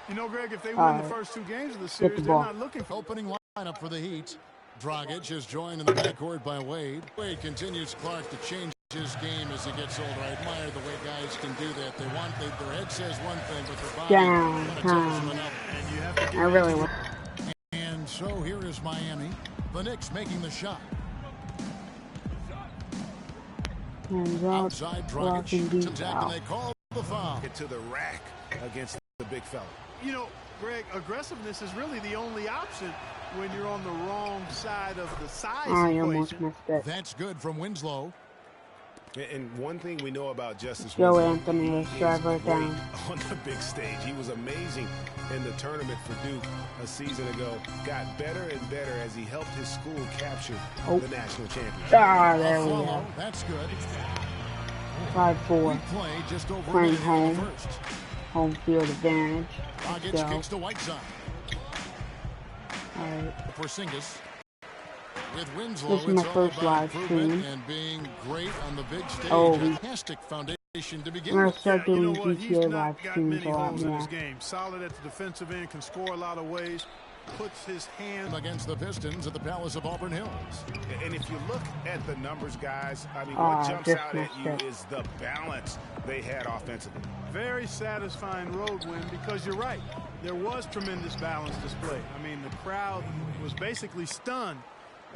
You know, Greg, if they win the first 2 games of the series, they're not looking for opening lineup for the Heat. Dragic is joined in the backcourt by Wade. Wade continues Clark to change his game as he gets older. I admire the way guys can do that. Their head says one thing, but their body tells them another. And you have to give I really want. And so here is Miami. The Knicks making the shot. Outside Dragic. And they call the foul. Get to the rack against the big fella. You know, Greg, aggressiveness is really the only option when you're on the wrong side of the size equation. That's good from Winslow. And one thing we know about Justice Joe Winslow, Anthony is driver down on the big stage. He was amazing in the tournament for Duke a season ago. Got better and better as he helped his school capture the national championship. There we go. That's good. 5-4. Play just over Playing home. First. Home field advantage. Dragic kicks to Whiteside. All right. For Singis. With Winslow, This is my first live stream. And being great on the big stage. Fantastic foundation to begin I'm going with. to start doing GTA live Got streams many a lot holes in his more. game. Solid at the defensive end, can score a lot of ways. Puts his hand against the Pistons at the Palace of Auburn Hills. And if you look at the numbers, guys, I mean, what jumps out at you is the balance they had offensively. Very satisfying road win because you're right. There was tremendous balance display. I mean, the crowd was basically stunned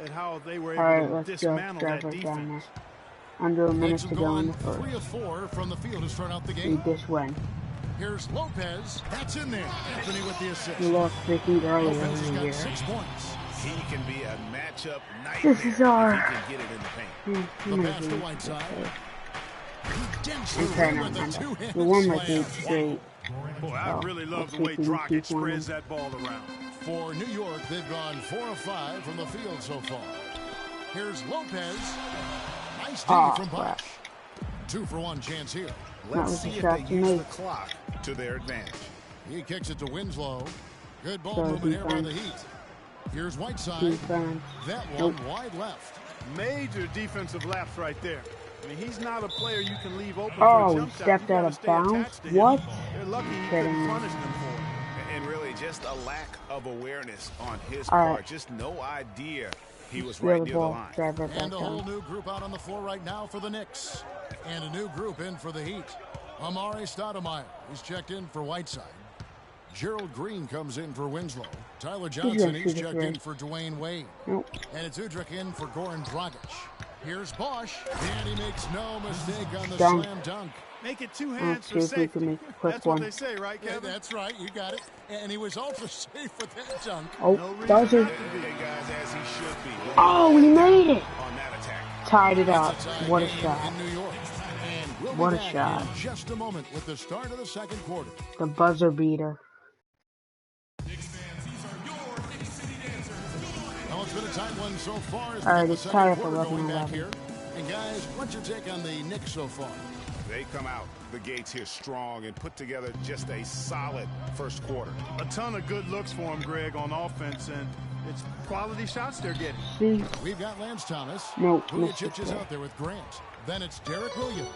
at how they were able to dismantle that defense. Under a minute to go in the first. 3 of 4 from the field to start out the game. Need this win. Here's Lopez. That's in there. Anthony with the assist. We lost 50 earlier Lopez in the year. has got 6 points. He can be a matchup nightmare This is our. if he can get it in the paint. The pass to Whiteside. I'm trying to remember. We won like 8 straight. Boy, I really love the way Dragic spreads that ball around. For New York, they've gone 4 of 5 from the field so far. Here's Lopez. Nice D from Bosh. 2 for 1 chance here. Let's see if they use the clock to their advantage. He kicks it to Winslow. Good ball movement here by the Heat. Here's Whiteside. That one wide left. Major defensive lapse right there. I mean, he's not a player you can leave open Oh, for a he jump shot. stepped out of bounds? What? They're lucky you couldn't punish them for it. And really, just a lack of awareness on his part. Just no idea he was right near the line. And a whole new group out on the floor right now for the Knicks. And a new group in for the Heat. Amari Stoudemire is checked in for Whiteside. Gerald Green comes in for Winslow. Tyler Johnson, he's checked in for Dwayne Wade. And it's Udrich in for Goran Dragic. Here's Bosh, and he makes no mistake on the slam dunk. Make it 2 hands for safety. That's what they say, right, Kevin? Yeah, that's right. You got it. And he was also safe with that dunk. Oh, buzzer. Hey, oh, we made it. On that attack. Tied it up. What a shot. In New York. And we'll what be a back shot. in just a moment with the start of the second quarter. The buzzer beater. Well, it's been a tight one so far. All right, it's tied up 11-11. Here. And guys, what's your take on the Knicks so far? They come out the gates here strong and put together just a solid first quarter. A ton of good looks for him, Greg, on offense, and it's quality shots they're getting. See? We've got Lance Thomas. No, Vujacic is out there with Grant. Then it's Derek Williams.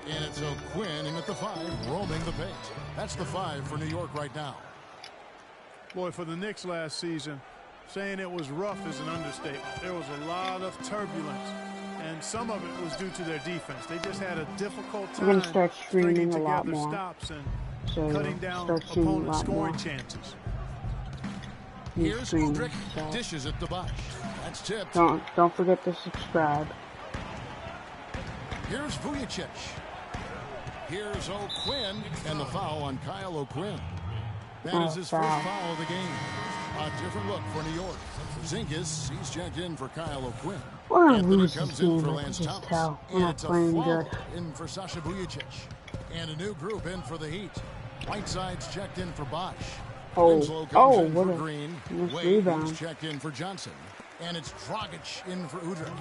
And it's O'Quinn in at the 5, roaming the paint. That's the 5 for New York right now. Boy, for the Knicks last season, saying it was rough is an understatement. There was a lot of turbulence, and some of it was due to their defense. They just had a difficult time stringing together stops and cutting down opponent scoring chances. Here's Udrich, dishes it to Bosh. That's tipped. Don't forget to subscribe. Here's Vujacic. Here's O'Quinn, and the foul on Kyle O'Quinn. That is his first foul of the game. A different look for New York. Zinkis, he's checked in for Kyle O'Quinn. Anthony comes in for Lance Thomas. And it's a foul in for Sasha Vujacic. And a new group in for the Heat. Whiteside's checked in for Bosh. Winslow comes in for Green. Wade's checked in for Johnson. And it's Dragic in for Udrich.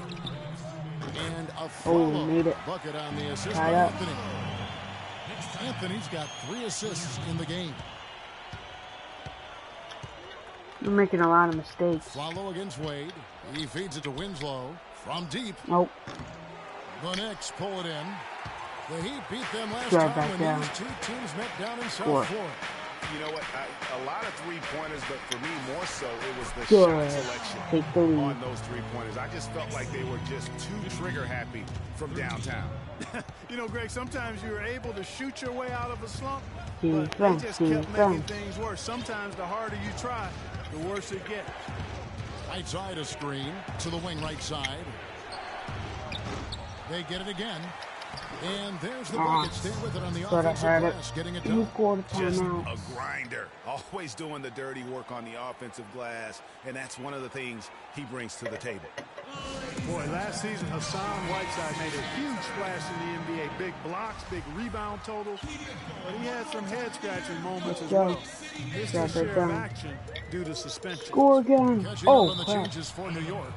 And a follow bucket on the assist by Anthony. Anthony's got 3 assists in the game. You're making a lot of mistakes. Follow against Wade. He feeds it to Winslow from deep. Nope. The Knicks pull it in. The Heat beat them last time when these two teams met down in South Florida. You know what? A lot of three-pointers, but for me, more so, it was the Good. shot selection on those three-pointers. I just felt like they were just too trigger-happy from downtown. You know, Greg, sometimes you're able to shoot your way out of a slump, Defense, but they just kept making defense. things worse. Sometimes the harder you try, the worse it gets. Right side a screen to the wing right side. They get it again. And there's the bucket. Stay with it on the offensive glass, getting it done. Just a grinder. Always doing the dirty work on the offensive glass, and that's one of the things he brings to the table. Boy, last season, Hassan Whiteside made a huge splash in the NBA. Big blocks, big rebound totals, but he had some head-scratching moments as well. Missed his share of action due to suspension. Score again. Catching up on the changes for New York.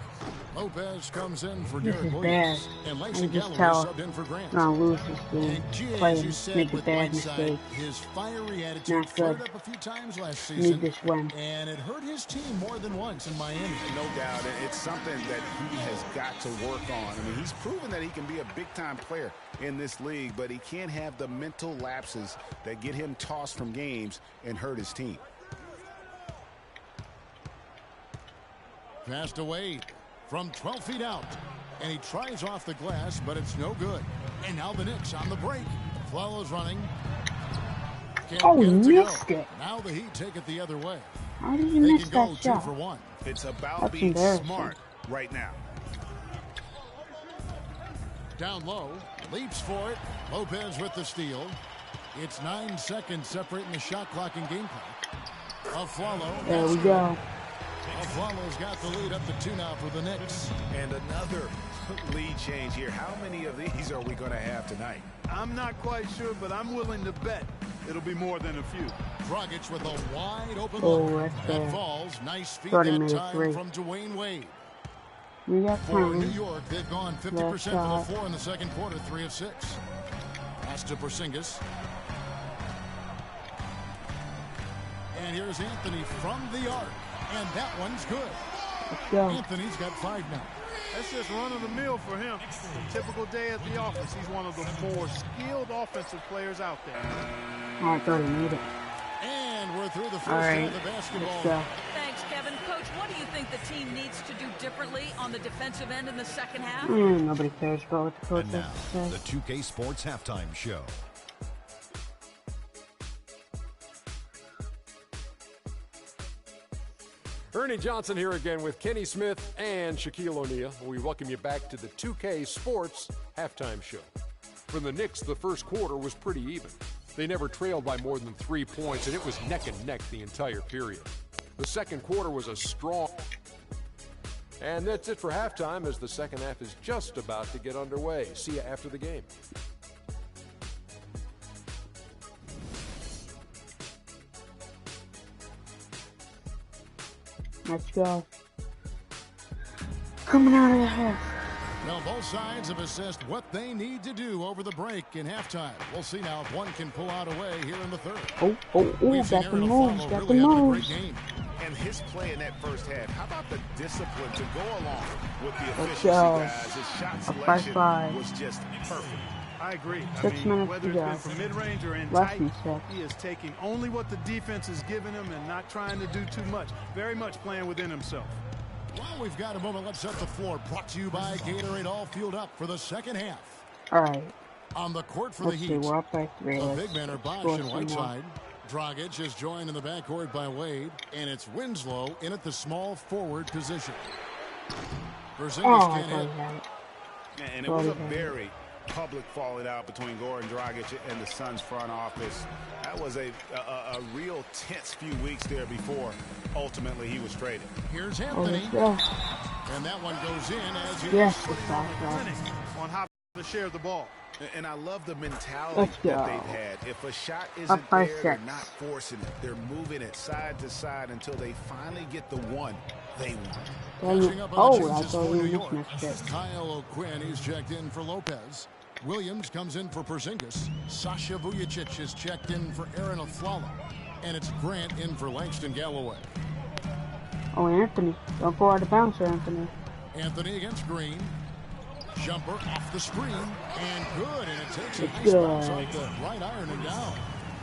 Lopez comes in for Derek Williams, and Langston Galloway subbed in for Grant. Lose this game. Play, make a bad mistake. His fiery attitude flared up a few times last season. Need this win. And it hurt his team more than once in Miami. No doubt. It's something that he has got to work on. I mean, he's proven that he can be a big-time player in this league, but he can't have the mental lapses that get him tossed from games and hurt his team. Passed away from 12 feet out. And he tries off the glass, but it's no good. And now the Knicks on the break. Flowers running. Oh, he missed it. Now the Heat take it the other way. How did you miss that shot? They can go 2 for 1. It's about being smart right now. Down low. Leaps for it. Lopez with the steal. It's 9 seconds separating the shot clock and game clock. Aflalo. There we go. Aflalo's got the lead up to 2 now for the Knicks. And another lead change here. How many of these are we going to have tonight? I'm not quite sure, but I'm willing to bet it'll be more than a few. Dragic with a wide open look. That falls. Nice feed that time from Dwayne Wade. We got For New York, they've gone 50% from the floor in the second quarter, 3 of 6. Pass to Porzingis. And here's Anthony from the arc. And that one's good. Let's go. Anthony's got 5 now. That's just run-of-the-mill for him. Typical day at the office. He's one of the more skilled offensive players out there. Oh, I thought he made it. And we're through the first half of the basketball. Let's go. Thanks, Kevin. Coach, what do you think the team needs to do differently on the defensive end in the second half? Nobody cares about what the coach And now, says. the 2K Sports Halftime Show. Ernie Johnson here again with Kenny Smith and Shaquille O'Neal. We welcome you back to the 2K Sports Halftime Show. For the Knicks, the first quarter was pretty even. They never trailed by more than 3 points, and it was neck and neck the entire period. The second quarter was a strong... And that's it for halftime, as the second half is just about to get underway. See you after the game. Let's go. Coming out of the half. Well, both sides have assessed what they need to do over the break in halftime. We'll see now if one can pull out away here in the third. Oh, got the moves, got the really moves. And his play in that first half, how about the discipline to go along with the Let's efficiency, go. guys? His shot A selection 5-5. was just perfect. I agree. 6 minutes whether to it's go. been from mid-range or in Less tight, than 6. he is taking only what the defense is giving him and not trying to do too much. Very much playing within himself. Well, we've got a moment. Let's set the floor. Brought to you by Gatorade, all fueled up for the second half. All right. On the court for Let's the see. Heat. We're up by 3. The Let's big men are Bosch score and some more. Whiteside. Dragic is joined in the backcourt by Wade, and it's Winslow in at the small forward position. Porzingis Oh, I can't thought hit. he had it. And it was a very public falling out between Goran Dragic and the Suns front office. That was a real tense few weeks there before ultimately he was traded. Here's Oh, Anthony, let's go. and that one goes in as he Yes, it's that. Clinic on how to share the ball. And I love the mentality Let's that go. they've had. If a shot isn't Up by there, they're 6. not forcing it. They're moving it side to side until they finally get the one they want. catching up on Oh, the I changes thought for he New was York. missed it. Kyle O'Quinn, he's checked in for Lopez. Williams comes in for Porzingis. Sasha Vujacic is checked in for Aaron Aflalo. And it's Grant in for Langston Galloway. Oh, Anthony. Don't go out of bounds, Anthony. Anthony against Green. Jumper off the screen. And good. And it takes a It's nice bounce good. off the right iron and down.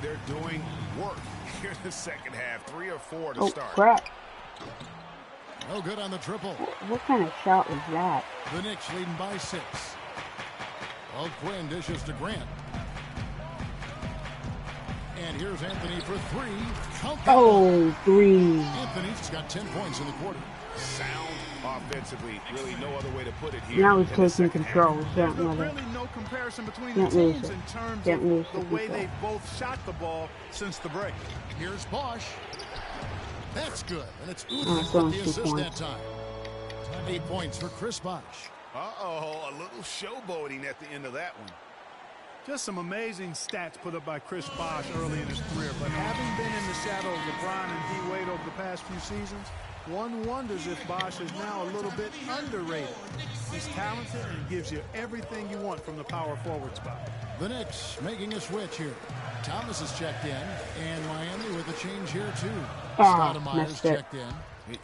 They're doing work here in the second half. 3 or 4 to start. Oh, crap. No good on the triple. What kind of shot was that? The Knicks leading by 6. Well, Quinn dishes to Grant. And here's Anthony for 3. Count that. Oh, 3. Anthony's got 10 points in the quarter. Sound offensively. Really no other way to put it here. Now he's taking control. There's really no comparison between the teams in terms of the way they both shot the ball since the break. Here's Bosch. That's good. And it's Udman with the assist that time. 8 points for Chris Bosch. Uh-oh, a little showboating at the end of that one. Just some amazing stats put up by Chris Bosch early in his career. But having been in the shadow of LeBron and D-Wade over the past few seasons, one wonders if Bosch is now a little bit underrated. He's talented and gives you everything you want from the power forward spot. The Knicks making a switch here. Thomas is checked in, and Miami with a change here too. Stoudemire's checked in.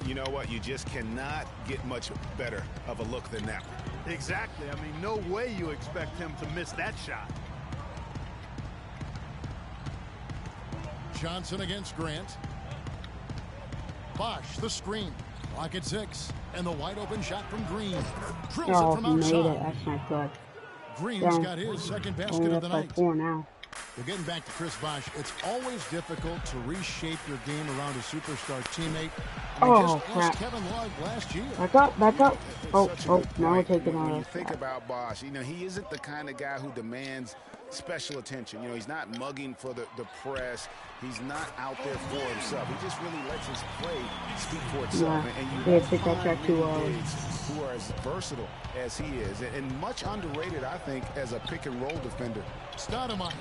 You know what? You just cannot get much better of a look than that one. Exactly. I mean, no way you expect him to miss that shot. Johnson against Grant. Bosch, the screen. Lock at 6. And the wide open shot from Green. Drills it from outside. Made it. That's not good. Green's got his second basket of the night. 4 now. Well, getting back to Chris Bosch, it's always difficult to reshape your game around a superstar teammate. Oh, crap. Kevin Love last year. Back up. Oh, now we're taking when on. you think about Bosch, you know, he isn't the kind of guy who demands special attention. You know, he's not mugging for the press. He's not out there for himself. He just really lets his play speak for itself. Yeah, and they picked that shot too early. Who are as versatile as he is, and much underrated, I think, as a pick-and-roll defender. Stoudemire.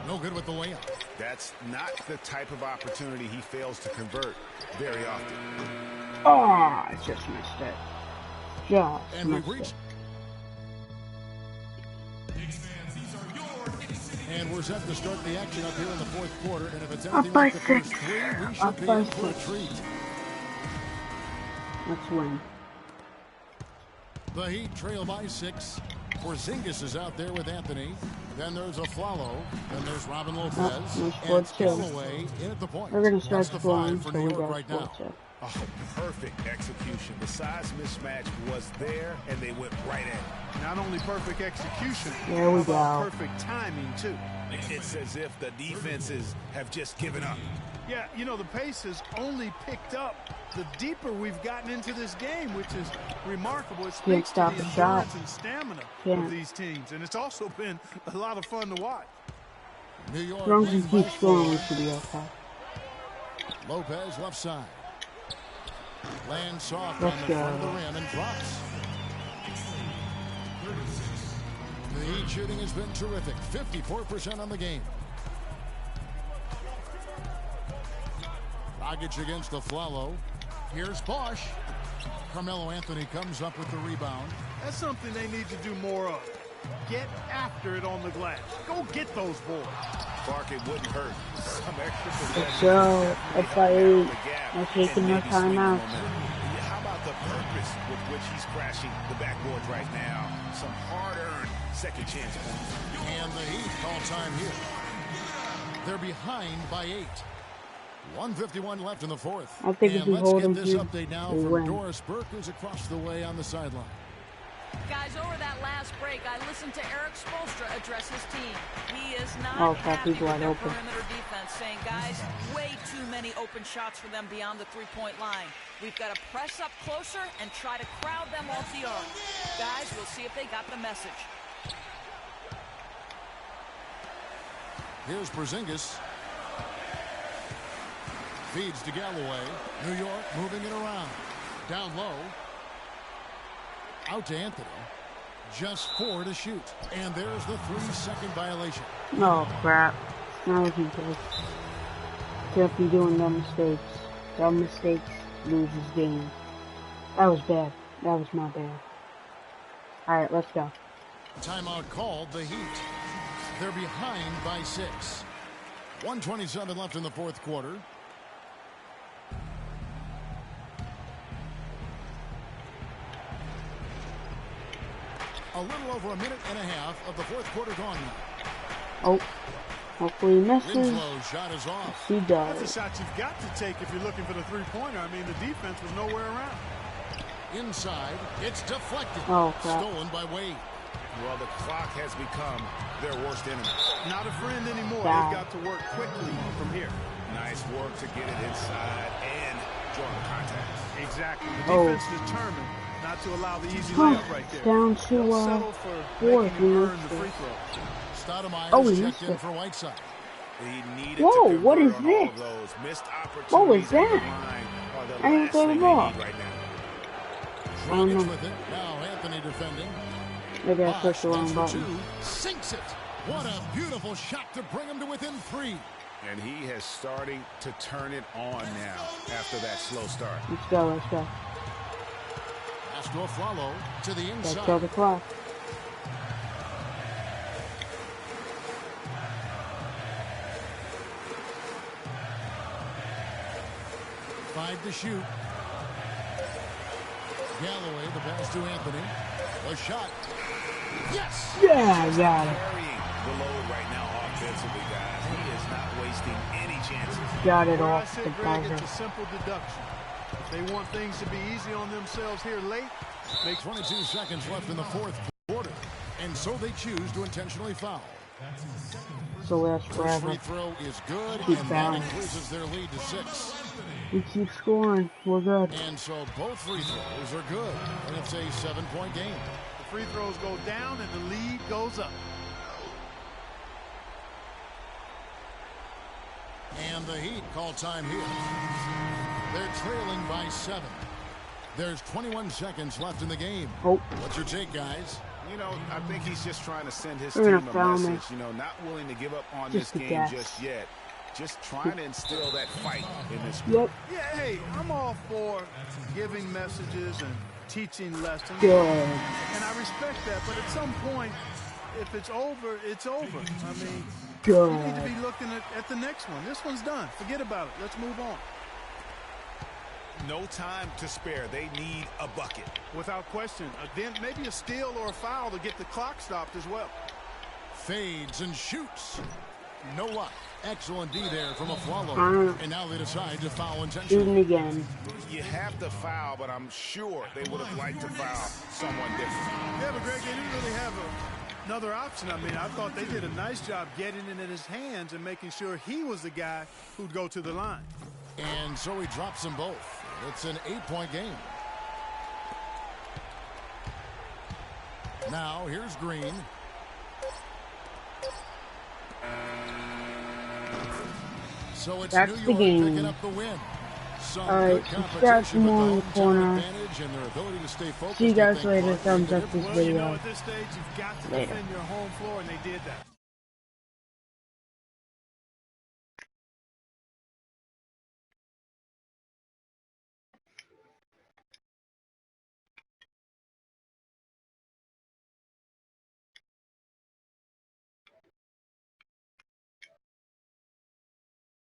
No good with the layup. That's not the type of opportunity he fails to convert very often. Oh, I just missed it. And we've reached. And we're set to start the action up here in the fourth quarter. And if it's anything like the first 3, we should be in for a treat. Let's win. The Heat trail by 6. Porzingis is out there with Anthony. Then there's Aflalo. Then there's Robin Lopez. And Callaway in at the point. We're going to start the 5 for New York right now. Oh, perfect execution. The size mismatch was there, and they went right at it. Not only perfect execution, there we go. Perfect timing, too. It's as if the defenses have just given up. Yeah, you know, the pace has only picked up the deeper we've gotten into this game, which is remarkable. It speaks to the endurance and stamina of these teams, and it's also been a lot of fun to watch. New York. As long as you keep scoring, we should be okay. Lopez left side. Lands soft on the front of the rim and drops. The Heat shooting has been terrific. 54% on the game. Dragic against Aflalo. Here's Bosch. Carmelo Anthony comes up with the rebound. That's something they need to do more of. Get after it on the glass. Go get those boards. Clark, it wouldn't hurt. Some extra Let's go. That's why we're taking no timeouts. How about the purpose with which he's crashing the backboards right now? Some hard-earned second chance points. And the Heat call time here. They're behind by 8. 1:51 left in the fourth. I think and let's get this update now from Doris Burke, who's across the way on the sideline. Guys, over that last break, I listened to Eric Spoelstra address his team. He is not happy with their perimeter defense, saying, guys, way too many open shots for them beyond the three-point line. We've got to press up closer and try to crowd them off the arc. Guys, we'll see if they got the message. Here's Porzingis. Feeds to Galloway. New York moving it around. Down low. Out to Anthony. Just 4 to shoot. And there's the 3-second violation. Oh, crap. Now he does. Can't be doing dumb mistakes. Dumb mistakes loses game. That was bad. That was not bad. Alright, let's go. Timeout called. The Heat. They're behind by 6. 1:27 left in the fourth quarter. A little over a minute and a half of the fourth quarter gone now. Oh. Hopefully he misses. Shot is off. He does. That's a shot you've got to take if you're looking for the three-pointer. I mean, the defense was nowhere around. Inside, it's deflected. Oh, crap. Stolen by Wade. Well, the clock has become their worst enemy. Not a friend anymore. Wow. They've got to work quickly from here. Nice work to get it inside and draw the contact. Exactly. The defense determined not to allow the easy layup right there. Down to Settle for four. making him earn the free throw. Stoudemire checked in for Whiteside. Whoa, what is this? What was that? I didn't throw the ball. Dragons with it. Now Anthony defending. Maybe I pushed the wrong button. Sinks it. What a beautiful shot to bring him to within 3. And he has starting to turn it on now after that slow start. Let's go, let's go. Pass to Aflalo to the inside. Let's go the clock. Five to shoot. Galloway, the pass to Anthony. A shot. Yes! Yeah, I got it. Carrying the load right now offensively, guys. He is not wasting any chances. Got it Where I off sit, the Greg, buzzer. it's a simple deduction. If they want things to be easy on themselves here late, Make 22 seconds left in the fourth quarter. And so they choose to intentionally foul. So that's First forever. free throw is good, Keep and that fouling. increases their lead to 6. We keep scoring. We're good. And so both free throws are good, and it's a 7-point game. the free throws go down and the lead goes up. And the Heat call time here. They're trailing by 7. There's 21 seconds left in the game. Oh. What's your take, guys? You know, I think he's just trying to send his They're team gonna a foul me. message. You know, not willing to give up on Just this a game guess. just yet. Just trying to instill that fight in this Yep. Yeah, hey, I'm all for giving messages and teaching lessons. Good. And I respect that, but at some point, if it's over, it's over. I mean, Good. you need to be looking at the next one. This one's done. Forget about it. Let's move on. No time to spare. They need a bucket. Without question. Then maybe a steal or a foul to get the clock stopped as well. Fades and shoots. No luck. Excellent D there from Aflalo. And now they decide to foul intentionally. Shooting again. You have to foul, but I'm sure they would have liked to foul someone different. Yeah, but Greg, they didn't really have another option. I mean, I thought they did a nice job getting it in his hands and making sure he was the guy who'd go to the line. And so he drops them both. It's an 8-point game. Now here's Green. So it's That's New the York game. picking up the win. Some Alright, good subscribe for competition, more but in the home corner. advantage and their ability to stay focused. See you I guys think, later. brought Thumbs them up to this the Well, you know, video. at this stage, you've got to Later. defend your home floor, and they did that.